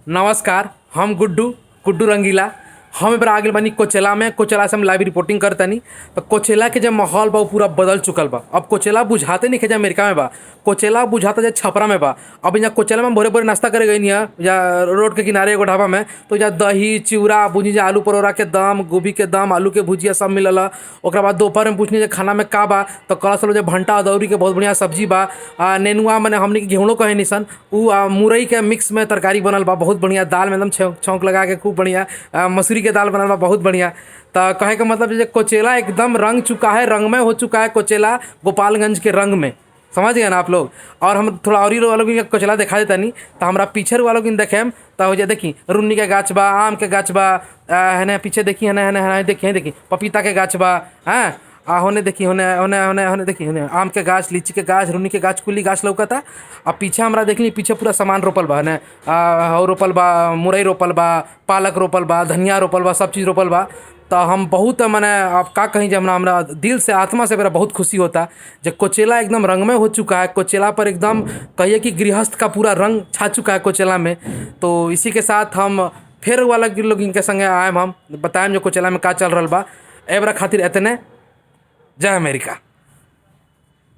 नमस्कार। हम गुड्डू गुड्डू रंगीला। हम एबार आ गइल बानी कोचेला में। कोचेला से हम लाइव रिपोर्टिंग करतानी। तो कोचेला के जो माहौल बा वो पूरा बदल चुकल बा। अब कोचेला बुझाते नहीं जे अमेरिका में बा, कोचेला बुझाता जे छपरा में बा। अब यहाँ कोचेला में भोरे भोरे नाश्ता करे गई या रोड के किनारे एगो ढाबा में, तो यहाँ दही चिवड़ा बुझी जा, आलू परोरा के दम, गोभी के दम, आलू के भुजिया सब मिलल। ओकरा बाद दोपहर में पूछनी जे खाना में का बा, तो कहल सल जे भंटा अदौरी के बहुत बढ़िया सब्जी बा। नेनुआ मैंने हमने के घेवड़ो कहे निसन उ मुरई के मिक्स में तरकारी बनल बा, बहुत बढ़िया। दाल में एकदम छौंक लगा के खूब बढ़िया। मसूरी के दाल बनल बा, बहुत बढ़िया। तो कहे का मतलब जे कोचेला एकदम रंग चुका है, रंगमय हो चुका है कोचेला, गोपालगंज के रंग में। समझ गए ना आप लोग। और हम थोड़ा और ही वालों की कोचेला दिखा देता नहीं, तो हमारा पीछे वालों की देखेम तो हो जाए। देखी रुन्नी के गाछ बा, आम के गाछ बा, है ना पीछे देखी, है ना देखी पपीता के गाछ बा। हाँ होने देखी, होने होने होने होने देखी, होने आम के गाछ, लीची के गाछ, रुन्नी के गाछ, कुल्ली गाछ लौकता। अब पीछे हमरा देखली पीछे पूरा सामान रोपल बा, है और रोपल बा, मुरई रोपल बा, पालक रोपल बा, धनिया रोपल बा, सब चीज़ रोपल बा। तो हम बहुत मैंने आप का कहीं जब हमरा दिल से आत्मा से मेरा बहुत खुशी होता जब कोचेला एकदम रंगमय हो चुका है। कोचेला पर एकदम कहिए कि गृहस्थ का पूरा रंग छा चुका है कोचेला में। तो इसी के साथ हम फिर वाला लोग इनके संगे आए, हम बताएं जो कोचेला में का चल रहा बा। एबरा खातिर एतने। जय अमेरिका।